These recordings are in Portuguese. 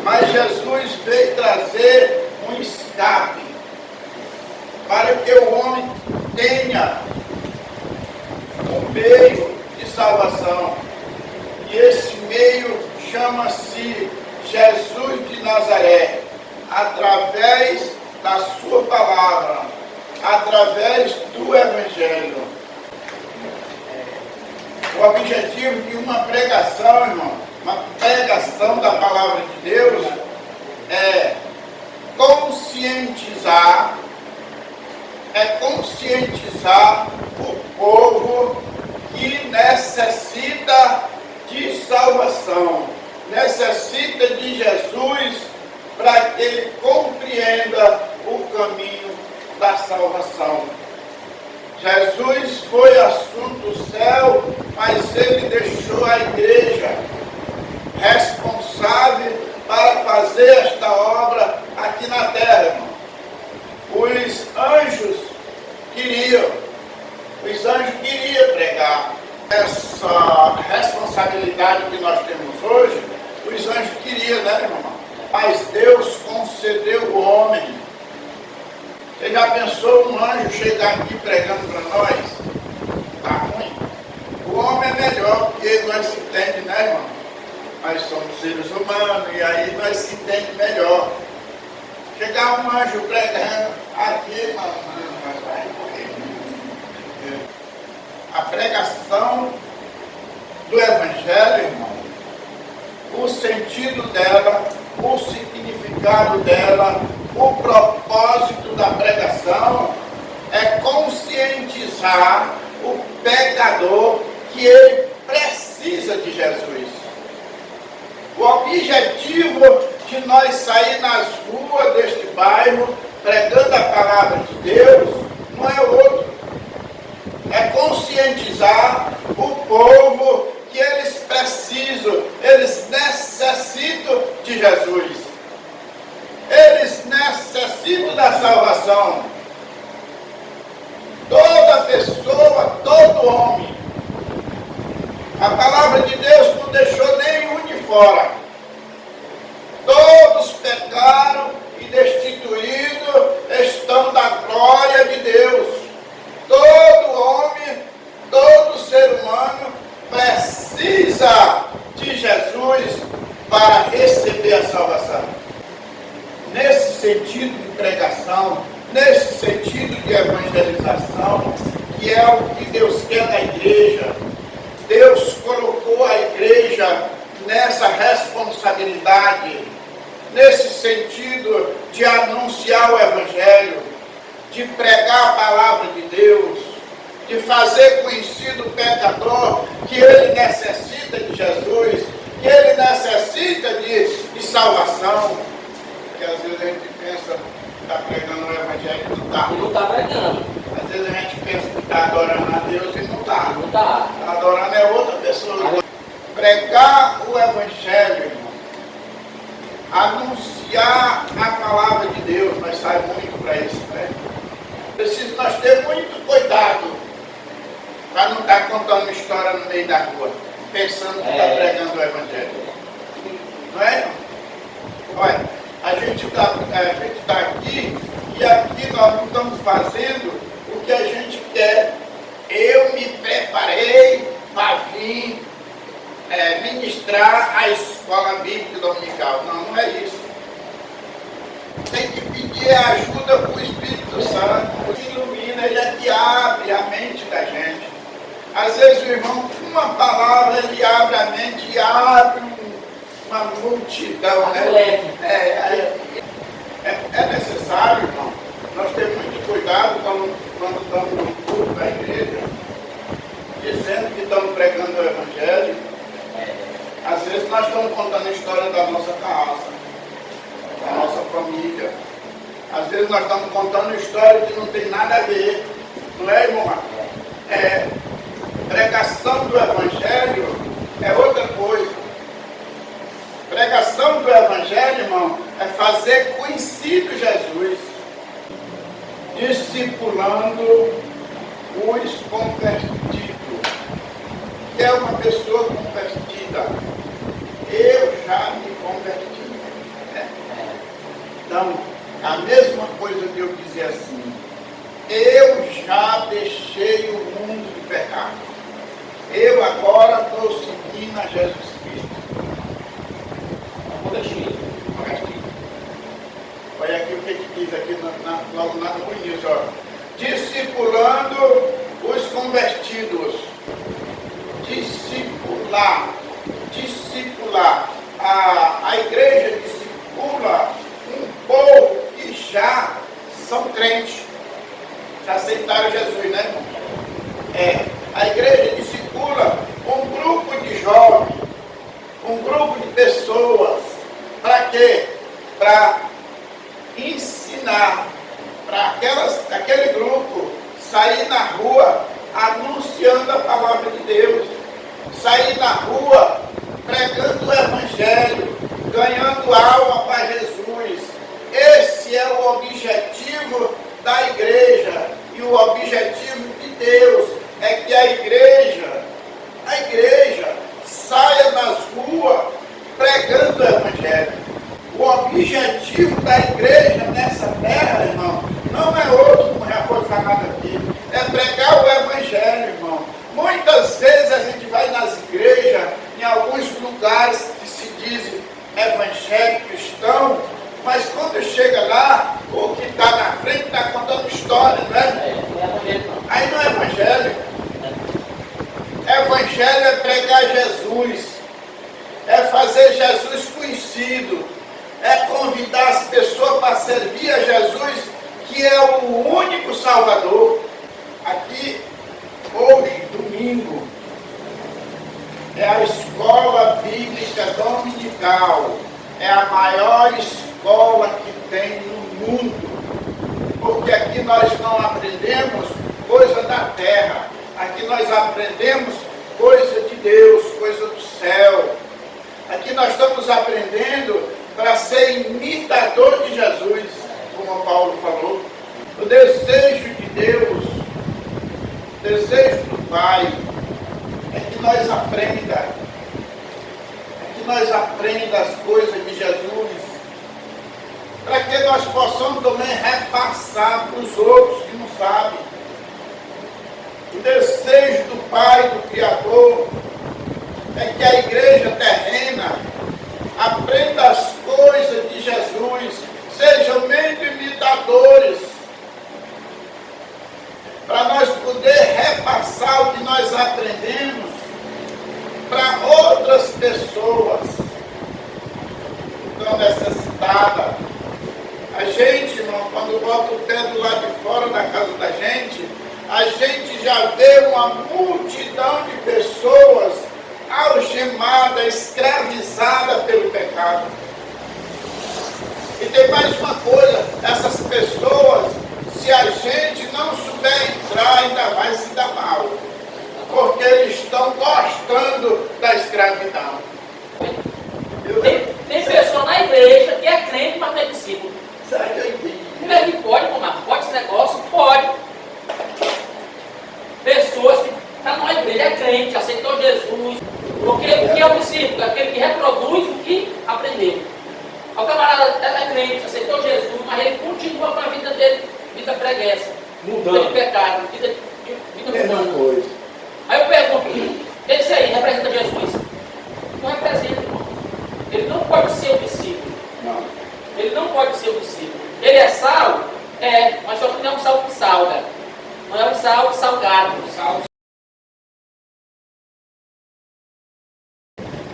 Mas Jesus veio trazer um escape para que o homem tenha um meio de salvação. E esse meio chama-se Jesus de Nazaré, através da sua palavra, através do Evangelho. O objetivo de uma pregação, irmão, uma pregação da palavra de Deus, é conscientizar o povo que necessita de salvação, necessita de Jesus para que ele compreenda o caminho da salvação. Jesus foi assunto do céu, mas ele deixou a igreja responsável para fazer esta obra aqui na terra, irmão. Os anjos queriam pregar. Essa responsabilidade que nós temos hoje, os anjos queriam, né, irmão? Mas Deus concedeu o homem. Você já pensou um anjo chegar aqui pregando para nós? Tá ruim? O homem é melhor, porque nós se entendemos, né, irmão? Nós somos seres humanos e aí nós se entendemos melhor. Chegar um anjo pregando aqui, nós vai morrer. A pregação do Evangelho, irmão, o sentido dela, o significado dela, o propósito da pregação é conscientizar o pecador que ele precisa de Jesus. O objetivo de nós sair nas ruas deste bairro pregando a palavra de Deus não é outro. É conscientizar o povo que eles precisam, eles necessitam de Jesus. Eles necessitam da salvação. Toda pessoa, todo homem. A palavra de Deus não deixou nenhum de fora. Todos pecaram e destituídos estão da glória de Deus. Todo homem, todo ser humano precisa de Jesus para receber a salvação. Nesse sentido de pregação, nesse sentido de evangelização, que é o que Deus quer da igreja, Deus colocou a igreja nessa responsabilidade, nesse sentido de anunciar o Evangelho, de pregar a palavra de Deus, de fazer conhecido o pecador que ele necessita de Jesus, que ele necessita de salvação. Porque às vezes a gente pensa que está pregando o Evangelho e não está. Não está pregando. Às vezes a gente pensa que está adorando a Deus e não está. Não está. Está adorando é outra pessoa. Pregar o Evangelho, irmão. Anunciar a palavra de Deus, mas sai muito para isso, né? Preciso nós ter muito cuidado para não estar contando história no meio da rua, pensando que está pregando o Evangelho. Não é, irmão? Olha, a gente está aqui e aqui nós não estamos fazendo o que a gente quer. Eu me preparei para vir ministrar a escola bíblica dominical. Não, não é isso. Tem que pedir ajuda para o Espírito Santo, que ilumina, ele é que abre a mente da gente. Às vezes o irmão, com uma palavra, ele abre a mente e abre uma multidão, né? É necessário, irmão, nós temos muito cuidado quando estamos no culto da igreja, dizendo que estamos pregando o Evangelho. Às vezes nós estamos contando a história da nossa casa, da nossa família. Às vezes nós estamos contando história que não tem nada a ver. Não é, irmão? Pregação do Evangelho é outra coisa. Pregação do Evangelho, irmão, é fazer conhecido Jesus, discipulando os convertidos. Que é uma pessoa convertida. Eu já me converti. Então, a mesma coisa de eu dizer assim, eu já deixei o mundo de pecado. Eu agora estou seguindo a Jesus Cristo. Olha aqui o que diz aqui logo lá no início, ó. Discipulando os convertidos. Discipular. A igreja discipula um povo que já são crentes. Já aceitaram Jesus, né, irmão? A igreja discipula um grupo de jovens, um grupo de pessoas. Para quê? Para ensinar para aquele grupo sair na rua anunciando a palavra de Deus, sair na rua pregando o Evangelho, ganhando alma para Jesus. Esse é o objetivo da igreja, e o objetivo de Deus é que a igreja saia nas ruas pregando o Evangelho. O objetivo da igreja nessa terra, irmão, não é outro, como já foi falado aqui, é pregar o Evangelho, irmão. Muitas vezes a gente vai nas igrejas, em alguns lugares que se dizem evangélico cristão, mas quando chega lá, o que está na frente está contando história, não é? Aí não é evangelho. Evangelho é pregar Jesus, é fazer Jesus conhecido, é convidar as pessoas para servir a Jesus, que é o único Salvador. Aqui, hoje, domingo, é a escola bíblica dominical, é a maior escola que tem no mundo, porque aqui nós não aprendemos coisa da terra, aqui nós aprendemos coisa de Deus, coisa do céu. Aqui nós estamos aprendendo para ser imitador de Jesus, como o Paulo falou. O desejo de Deus, o desejo do Pai, é que nós aprenda as coisas de Jesus, para que nós possamos também repassar para os outros que não sabem. O desejo do Pai, do Criador, é que a igreja terrena aprenda as coisas de Jesus, sejam meio imitadores, para nós poder repassar o que nós aprendemos para outras pessoas que estão necessitadas. A gente, irmão, quando bota o pé do lado de fora da casa da gente, a gente já vê uma multidão de pessoas algemada, escravizada pelo pecado. E tem mais uma coisa, essas pessoas, se a gente não souber entrar, ainda vai se dar mal, porque eles estão gostando da escravidão. Tem pessoa na igreja que é crente, mas não é discípulo. Será que eu entendi? Como é que pode, Tomás? Pode esse negócio? Pode. Pessoas que estão na igreja, é crente, aceitou Jesus. Porque o que é o discípulo? É aquele que reproduz o que aprendeu. O camarada é crente, aceitou Jesus, mas ele continua com a vida dele, vida preguiça, vida de pecado, vida mudando. Aí eu pergunto, esse aí representa Jesus? Não representa, irmão. Ele não pode ser o discípulo. Não. Ele não pode ser o discípulo. Ele é sal? É, mas só que não é um sal que salga. Não é um sal salgado.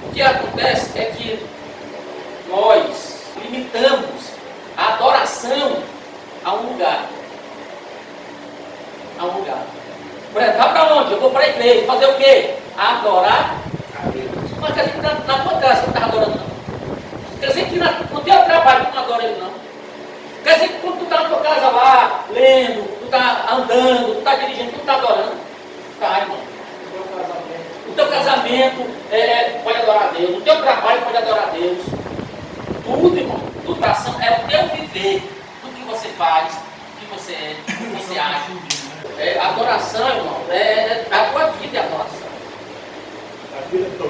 O que acontece é que nós limitamos a adoração a um lugar. A um lugar. Por exemplo, vai para onde? Eu vou para a igreja. Fazer o quê? Adorar a Deus. Mas quer dizer que na tua casa você não está adorando, não. Quer dizer que no teu trabalho tu não adora ele, não. Quer dizer que quando tu está na tua casa lá, lendo, tu está andando, tu está dirigindo, tu está adorando. Tá, irmão. O teu casamento pode adorar a Deus, o teu trabalho pode adorar a Deus. Tudo, irmão, tudo oração é o teu viver, tudo que você faz, o que você é, o que você acha. Adoração, irmão, a tua vida é adoração.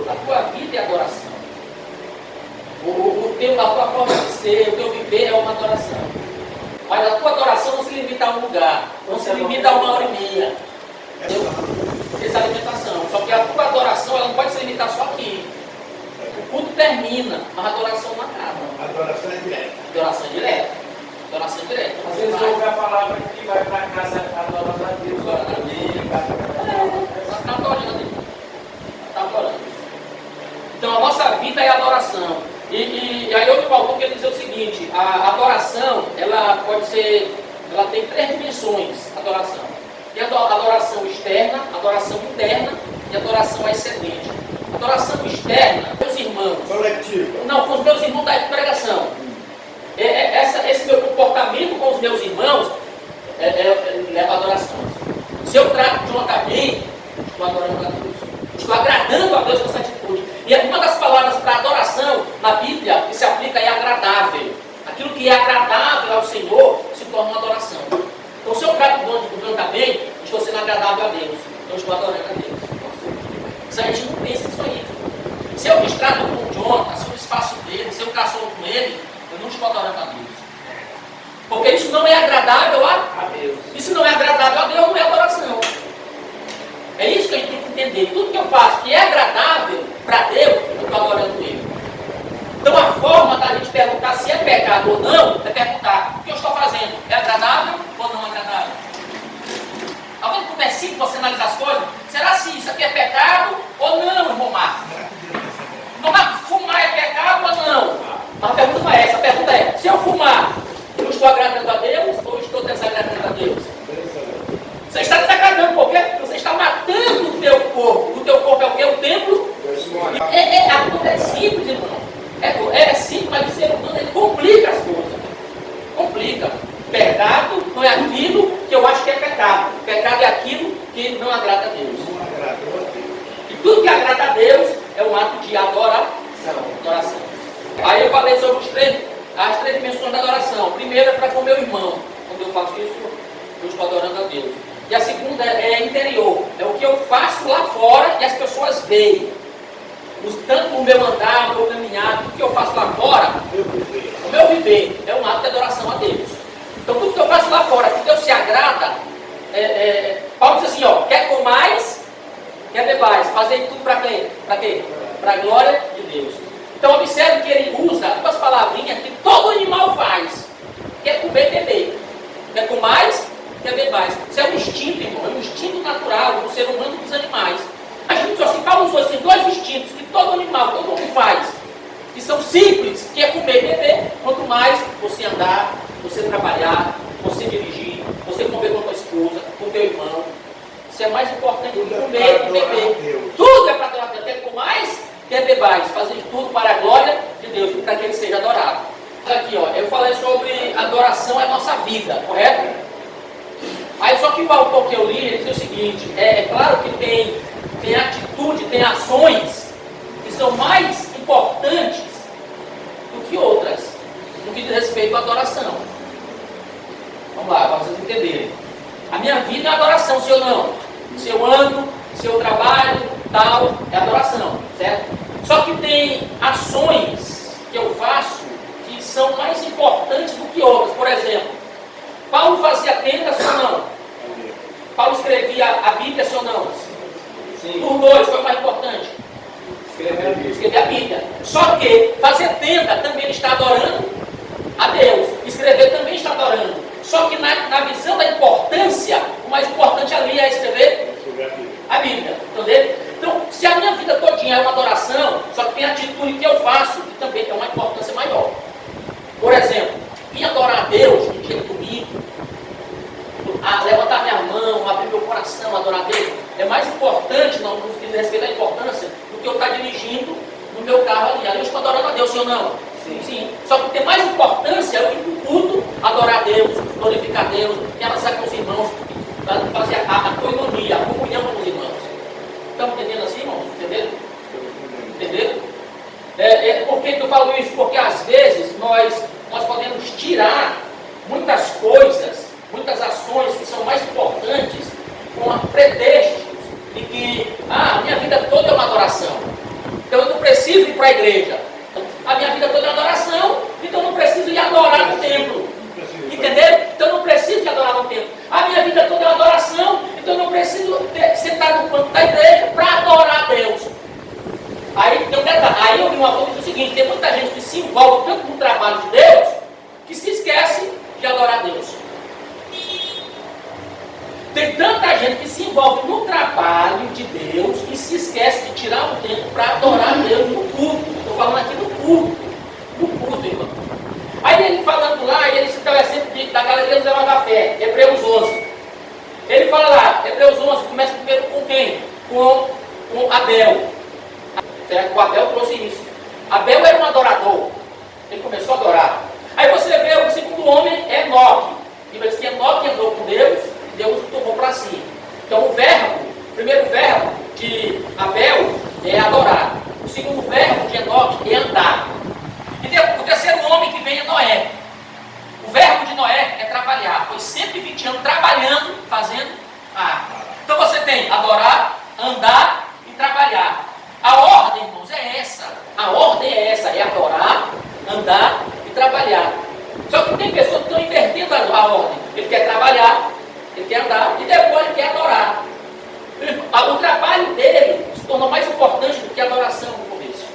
A tua vida é adoração. A tua forma de ser, o teu viver é uma adoração. Mas a tua adoração não se limita a um lugar, não se limita a 1h30. Entendeu? Essa alimentação. Só que a tua adoração ela não pode se limitar só aqui. O culto termina, mas a adoração não acaba. A adoração é direta. Adoração direta. Adoração direta. Às vezes ouve a palavra que vai para casa adorando a Deus, Adorando a Deus. Está adorando. Está adorando. Então a nossa vida é adoração. E aí outro autor quer dizer o seguinte, a adoração, ela pode ser, ela tem 3 dimensões, adoração. Tem a adoração externa, adoração interna e adoração excedente. Adoração externa, meus irmãos. Coletiva. Não, com os meus irmãos da congregação. Esse meu comportamento com os meus irmãos leva a adoração. Se eu trato de uma bem, estou adorando a Deus. Estou agradando a Deus com essa atitude. E uma das palavras para adoração na Bíblia que se aplica é agradável. Aquilo que é agradável ao Senhor se torna uma adoração. Então, se eu trato do meu bem, estou sendo agradável a Deus. Então, estou adorando a Deus. Se a gente não pensa nisso aí. Se eu distrato com o Jonathan, se eu desfaço dele, se eu caçoo com ele, eu não estou adorando a Deus. Porque isso não é agradável a Deus. Isso não é agradável a Deus, não é adoração. É isso que a gente tem que entender. Tudo que eu faço que é agradável para Deus, eu estou adorando Ele. Então a forma da gente perguntar se é pecado ou não, é perguntar, o que eu estou fazendo? É agradável ou não é agradável? Está vendo como é simples você analisar as coisas? Será se isso aqui é pecado ou não, irmão Marcos? Irmão Marcos, fumar é pecado ou não? Mas a pergunta não é essa, a pergunta é, se eu fumar, eu estou agradando a Deus ou estou desagradando a Deus? Você está desagradando por quê? Porque você está matando o teu corpo. O teu corpo é o quê? O templo? A coisa é simples, irmão. É simples, mas o ser humano ele complica as coisas. Complica. Pecado não é aquilo que eu acho que é pecado. Pecado é aquilo que não agrada a Deus. Não agradou a Deus. E tudo que agrada a Deus é um ato de adoração. Aí eu falei sobre as 3 dimensões da adoração. Primeiro é para com o meu irmão. Quando eu faço isso, eu estou adorando a Deus. E a segunda é interior. É o que eu faço lá fora e as pessoas veem. Tanto no meu andar, no meu caminhar, tudo que eu faço lá fora, o meu viver é um ato de adoração a Deus. Então tudo que eu faço lá fora, que Deus se agrada, Paulo diz assim, ó, quer comais, quer bebais, fazer tudo para quê? Para quê? Para a glória de Deus. Então observe que ele usa 2 palavrinhas que todo animal faz. Quer comer e beber. Quer comais, quer bebais. Isso é um instinto, irmão, é um instinto natural do ser humano e dos animais. A gente só assim, Paulo usou assim, 2 instintos que todo animal, todo mundo faz, que são simples, que é comer e beber. Quanto mais você andar, você trabalhar, você dirigir, você conviver com a tua esposa, com o teu irmão, isso é mais importante do que comer e beber. Tudo é para adorar a Deus. Quer comais, quer bebais, fazer de tudo para a glória de Deus, para que ele seja adorado. Aqui, ó, eu falei sobre adoração é nossa vida, correto? Aí só que o autor que eu li, ele diz o seguinte, é claro que tem atitude, tem ações que são mais importantes do que outras, no que diz respeito à adoração. Vamos lá, para vocês entenderem. A minha vida é adoração, sim ou não? Se eu ando, se eu trabalho, tal, é adoração, certo? Só que tem ações que eu faço que são mais importantes do que outras. Por exemplo, Paulo fazia tendas, sim ou não? Paulo escrevia a Bíblia, sim ou não? Sim. Por 2, foi o mais importante? Escrever a Bíblia. Só que fazer tenda também ele está adorando a Deus. Escrever também está adorando. Só que na visão da importância, o mais importante ali é escrever a Bíblia. Entendeu? Então, se a minha vida todinha é uma adoração, só que tem atitude que eu faço que também tem uma importância maior. Por exemplo, vim adorar a Deus no dia de domingo, levantar minha mão, abrir meu coração, adorar a Deus, é mais importante, não no que diz respeito à importância, do que eu estar dirigindo no meu carro ali. Ali eu estou adorando a Deus, sim ou não? Sim. Só que tem mais importância eu ir para o culto, adorar a Deus, glorificar a Deus, abraçar com os irmãos, fazer a coinonia, a comunhão com os irmãos. Estão entendendo assim, irmãos? Entenderam? Por que eu falo isso? Porque às vezes nós podemos tirar muitas coisas, muitas ações que são mais importantes com pretextos de que a minha vida toda é uma adoração. Então eu não preciso ir para a igreja. A minha vida toda é uma adoração e Então eu não preciso ir adorar no templo. Entendeu? Então eu não preciso ir adorar no templo. A minha vida toda é uma adoração. Então eu não preciso sentar no banco da igreja para adorar a Deus. Aí eu vi uma coisa, diz o seguinte: tem muita gente que se envolve tanto no trabalho de Deus que se esquece de adorar a Deus. Tem tanta gente que se envolve no trabalho de Deus e se esquece de tirar um tempo para adorar a Deus no culto. Estou falando aqui no culto. No culto, irmão. Aí ele falando lá, ele cita o exemplo da galeria do Zé da Fé, Hebreus 11. Ele fala lá, Hebreus 11, começa primeiro com quem? Com Abel. O Abel trouxe isso. Abel era um adorador. Ele começou a adorar. Aí você vê o segundo homem, Enoque. E diz que Enoque andou com Deus e Deus o tomou para si. Então o primeiro verbo de Abel é adorar. O segundo verbo de Enoque é andar. E o terceiro homem que vem é Noé. O verbo de Noé é trabalhar. Foi 120 anos trabalhando, fazendo árvore. Então você tem adorar, andar e trabalhar. A ordem, irmãos, é essa. A ordem é essa, é adorar, andar e trabalhar. Só que tem pessoas que estão invertendo a ordem. Ele quer trabalhar, ele quer andar e depois ele quer adorar. O trabalho dele se tornou mais importante do que a adoração no começo.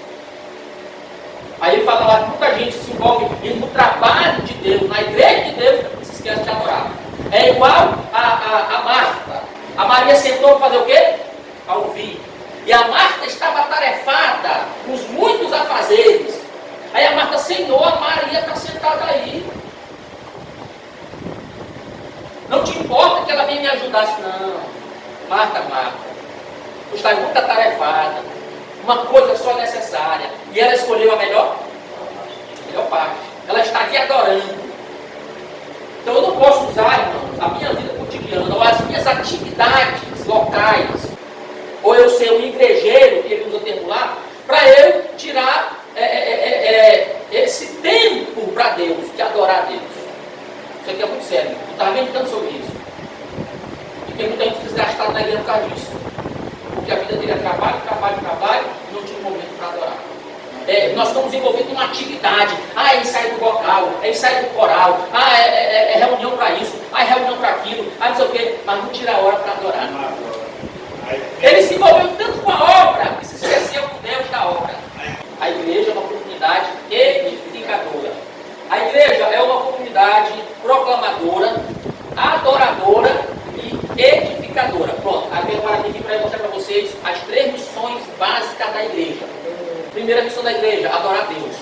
Aí ele fala lá que muita gente se envolve no trabalho de Deus, na igreja de Deus, e se esquece de adorar. É igual a Marta. A Maria sentou para fazer o quê? Para ouvir. E a Marta estava atarefada com os muitos afazeres. Aí a Marta, Senhor, a Maria está sentada aí. Não te importa que ela venha me ajudar? Não. Marta, tu está muito atarefada. Uma coisa só necessária. E ela escolheu a melhor parte. Ela está aqui adorando. Então eu não posso usar, irmãos, a minha vida cotidiana, ou as minhas atividades locais, ou eu ser um igrejeiro, que ele usa o termo lá, para eu tirar esse tempo para Deus, de adorar a Deus. Isso aqui é muito sério. Eu estava meditando sobre isso. E tem muita gente desgastada na igreja por causa disso. Porque a vida dele é trabalho, e não tinha um momento para adorar. Nós estamos envolvidos em uma atividade. É ensaio do vocal, é ensaio do coral, é reunião para isso, é reunião para aquilo, não sei o quê, mas não tira a hora para adorar. Ele se envolveu tanto com a obra que se esqueceu do Deus da obra. A igreja é uma comunidade edificadora. A igreja é uma comunidade proclamadora, adoradora e edificadora. Pronto, agora aqui para mostrar para vocês as 3 missões básicas da igreja. Primeira missão da igreja, adorar a Deus.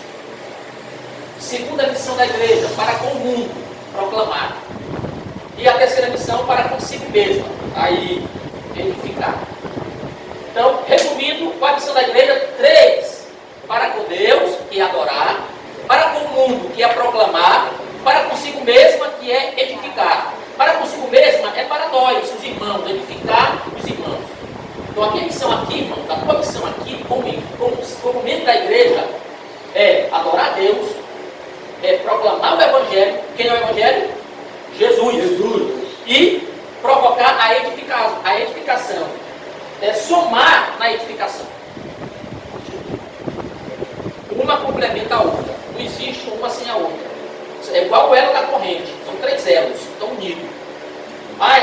Segunda missão da igreja, para com o mundo, proclamar. E a terceira missão, para consigo mesma, aí edificar. Então, resumindo, qual a missão da igreja? 3. Para com Deus, que é adorar. Para com o mundo, que é proclamar. Para consigo mesma, que é edificar. Para consigo mesma é para nós, os irmãos, edificar os irmãos. Então a minha missão aqui, irmãos, a tua missão aqui, como membro da igreja, é adorar a Deus, é proclamar o Evangelho. Quem é o Evangelho? Jesus. E provocar a edificação. É somar na edificação. Uma complementa a outra. Não existe uma sem a outra. É igual o elo da corrente. São 3 elos, estão unidos.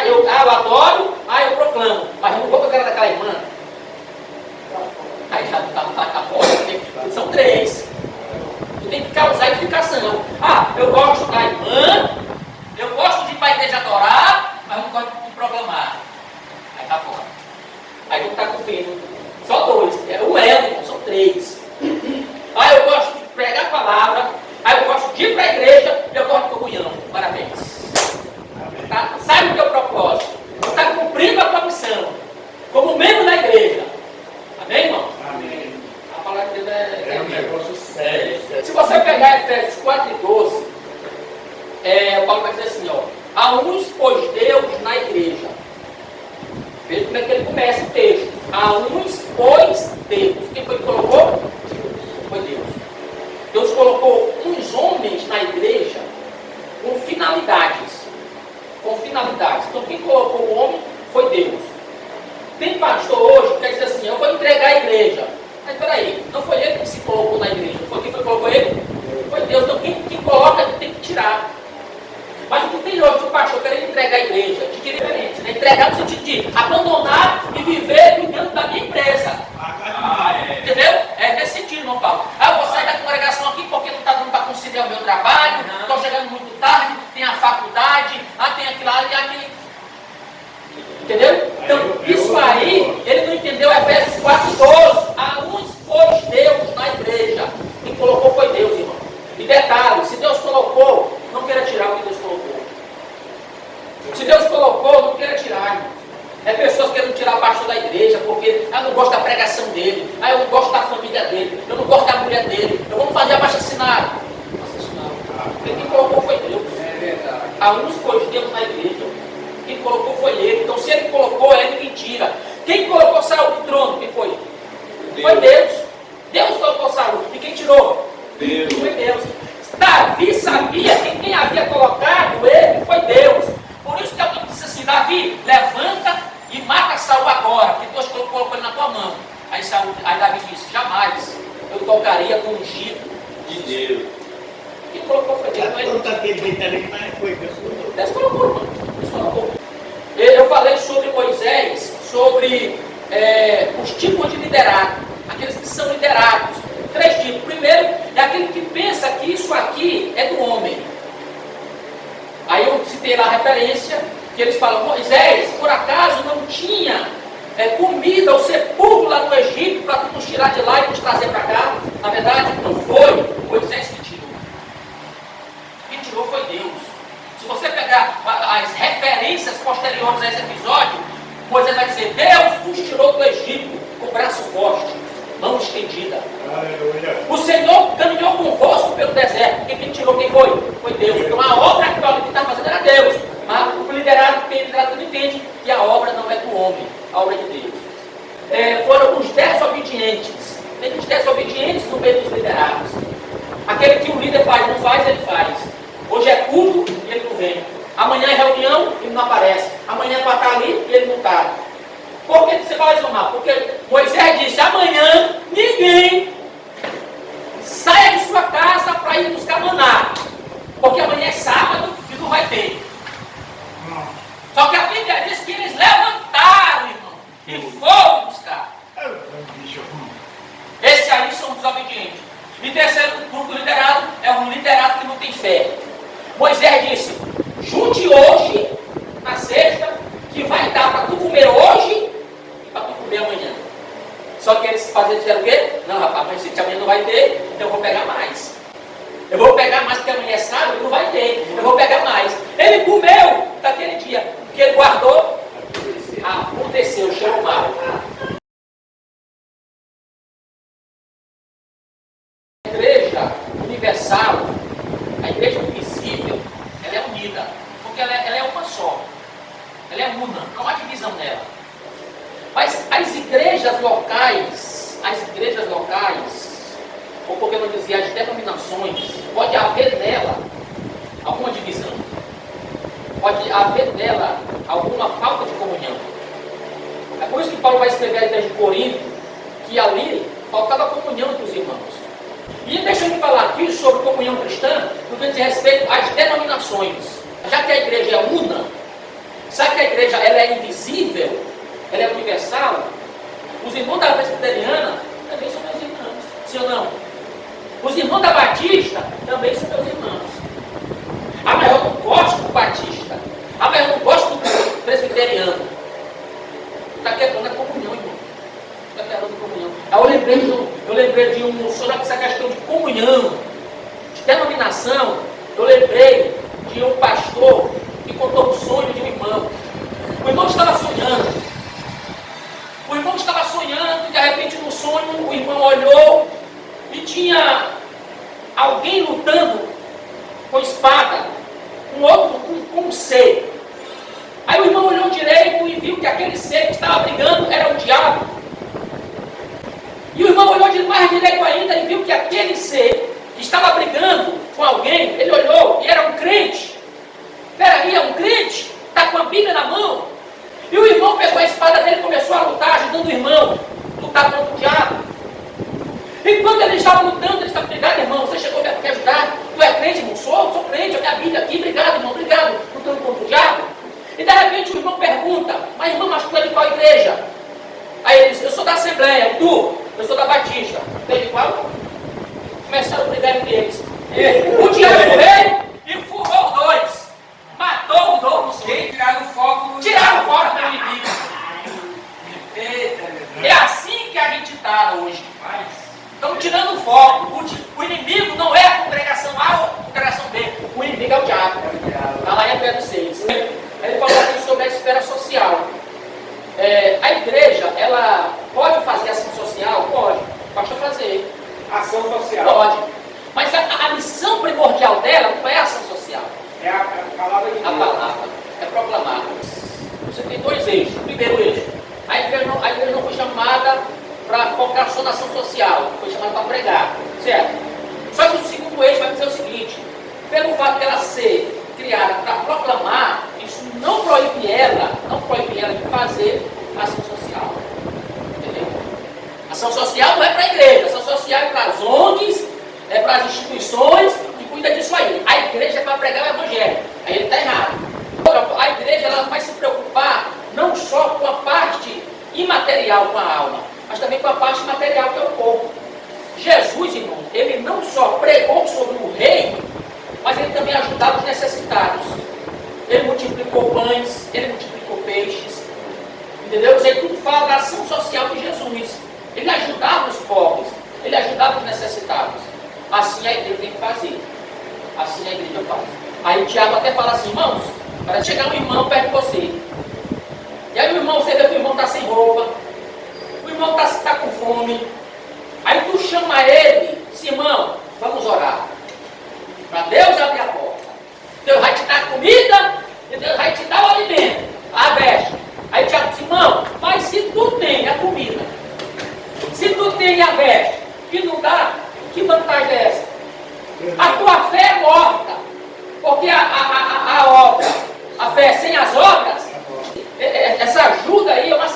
Eu adoro, eu proclamo. Mas eu não vou com a cara daquela irmã. Aí já está fora. São 3. Tu tem que causar edificação. Eu gosto da irmã, eu gosto de ir para a igreja adorar, mas eu não gosto de proclamar. Aí está fora. Aí tu está cumprindo. Só 2. É o elo, irmão, são 3. Eu gosto de pregar a palavra, eu gosto de ir para a igreja e eu gosto de comunhão. Parabéns. Tá? Sabe o teu propósito. Você está cumprindo a tua missão. Como membro da igreja. Amém, irmão? Amém. A palavra de Deus é um negócio sério. Se você pegar Efésios 4:12, o Paulo vai dizer assim, a uns pôs Deus na igreja. Veja como é que ele começa o texto. A uns pôs Deus. Quem foi que colocou? Foi Deus. Deus colocou uns homens na igreja com finalidades. Então quem colocou o homem foi Deus. Tem pastor hoje que quer dizer assim, eu vou entregar a igreja. Mas peraí, não foi ele que se colocou na igreja. Foi quem colocou ele? Foi Deus. Então quem dele. Ah, eu não gosto da família dele. Eu não gosto da mulher dele. Eu vou fazer abaixo-assinado. Quem colocou foi Deus. É verdade. A uns pôs Deus na igreja. Quem colocou foi ele. Então, se ele colocou, é de mentira. Quem colocou Saul no trono? Quem foi? Foi Deus. Deus colocou Saul. E quem tirou? Deus. Foi Deus. Davi sabia que quem havia colocado ele foi Deus. Por isso que alguém disse assim: Davi, levanta e mata Saul agora, porque Deus colocou ele na tua mão. Aí Davi disse: jamais eu tocaria com o ungido De Deus. Quem colocou foi Deus. Deus colocou, irmão. Deus colocou. Eu falei sobre Moisés, sobre os tipos de liderado, aqueles que são liderados. 3 tipos. Primeiro, é aquele que pensa que isso aqui é do homem. Aí eu citei lá a referência, que eles falam: Moisés, por acaso não tinha comida ou sepulcro lá no Egito para nos tirar de lá e nos trazer para cá? Na verdade, não foi Moisés que tirou. Quem tirou foi Deus. Se você pegar as referências posteriores a esse episódio, Moisés vai dizer: Deus nos tirou do Egito com o braço forte, mão estendida. Aleluia. O Senhor caminhou convosco pelo deserto. Quem tirou quem foi? Foi Deus. Então a obra que o está fazendo era Deus. Mas o liderado não entende que a obra não é do homem, a obra é de Deus. Foram os desobedientes. Tem os desobedientes no meio dos liderados. Aquele que o líder faz, não faz, ele faz. Hoje é culto e ele não vem. Amanhã é reunião e ele não aparece. Amanhã é para estar ali e ele não está. Por que você fala isso, Omar? Porque Moisés disse: amanhã ninguém saia de sua casa para ir buscar maná. Porque amanhã é sábado e não vai ter. Só que a Bíblia diz que eles levantaram, irmão, e foram buscar. Esse aí são desobedientes. E terceiro grupo liderado é um liderado que não tem fé. Moisés disse: junte hoje, na sexta, que vai dar para tu comer hoje e para tu comer amanhã. Só que eles disseram o quê? Não, rapaz, mas amanhã não vai ter, então eu vou pegar mais. Eu vou pegar mais porque amanhã é sábado e não vai ter. Eu vou pegar mais. Ele comeu daquele dia, porque ele guardou. Aconteceu, chegou mal. A igreja universal, a igreja invisível, ela é unida. Porque ela é uma só. Ela é una, não há divisão nela. Mas as igrejas locais, ou porque eu não dizia, as denominações, pode haver nela alguma divisão. Pode haver nela alguma falta de comunhão. É por isso que Paulo vai escrever à igreja de Corinto, que ali faltava comunhão entre os irmãos. E deixa eu falar aqui sobre comunhão cristã, no que diz respeito às denominações. Já que a igreja é una, sabe que a igreja ela é invisível, ela é universal? Os irmãos da presbiteriana também são meus irmãos, sim ou não? Os irmãos da batista também são meus irmãos. Ah, mas eu não gosto do batista. Ah, mas eu não gosto do presbiteriano. Está quebrando a comunhão, irmão. Está quebrando a comunhão. Aí eu lembrei de um, sobre essa questão de comunhão, de denominação. Eu lembrei de um pastor que contou um sonho de um irmão. O irmão estava sonhando. E de repente no sonho o irmão olhou e tinha alguém lutando com espada, com um ser. Aí o irmão olhou direito e viu que aquele ser que estava brigando era o diabo. E o irmão olhou de mais direito ainda e viu que aquele ser que estava brigando com alguém, ele olhou e era um crente. Peraí, é um crente? Está com a Bíblia na mão? E o irmão pegou a espada dele e começou a lutar, ajudando o irmão a lutar contra o diabo. E quando ele estava lutando, ele estava: obrigado, irmão, você chegou para me ajudar. Tu é crente, irmão? Sou crente, olha a Bíblia aqui, obrigado, irmão, obrigado, lutando contra o diabo. E de repente o irmão pergunta: mas irmão, mas tu é de qual igreja? Aí ele diz: eu sou da Assembleia. Tu? Eu sou da Batista. Tu é de qual? Começaram a brigar entre eles. O diabo veio e furou os dois. Matou os dois, não sei. Tiraram o foco. Tiraram fora do inimigo. É assim que a gente está hoje. Estamos tirando o foco. O inimigo não é a congregação A ou a congregação B. O inimigo é o diabo. Está lá em Efésios 6. Ele falou aqui sobre a esfera social. A igreja, ela pode fazer ação social Ação social. Pode. Mas a missão primordial dela não é a ação social. É a palavra de Deus. A palavra é proclamar. Você tem dois eixos. O primeiro eixo, a igreja não foi chamada para focar só na ação social, foi chamada para pregar, certo? Só que o segundo eixo vai dizer o seguinte: pelo fato dela ser criada para proclamar, isso não proíbe ela de fazer ação social. Entendeu? Ação social não é para a igreja, ação social é para as ONGs, é para as instituições que cuidam disso aí. A igreja é para pregar o evangelho. Aí ele está errado. A igreja ela vai se preocupar não só com a parte imaterial, com a alma, mas também com a parte material, que é o corpo. Jesus, irmão, ele não só pregou sobre o reino, mas ele também ajudava os necessitados. Ele multiplicou pães, ele multiplicou peixes. Entendeu? Isso aí tudo fala da ação social de Jesus. Ele ajudava os pobres, ele ajudava os necessitados. Assim a igreja tem que fazer. Assim a igreja faz. Aí Tiago até fala assim: irmãos, para chegar um irmão perto de você. E aí o irmão, você vê que o irmão está sem roupa, o irmão está com fome. Aí tu chama ele, diz: irmão, vamos orar. Para Deus abrir a porta. Deus vai te dar comida e Deus vai te dar o alimento, a veste. Aí Tiago diz: irmão, mas se tu tem a comida, se tu tem a veste e não dá, que vantagem é essa? A tua fé é morta. Porque a obra, a fé sem as obras, essa ajuda aí é uma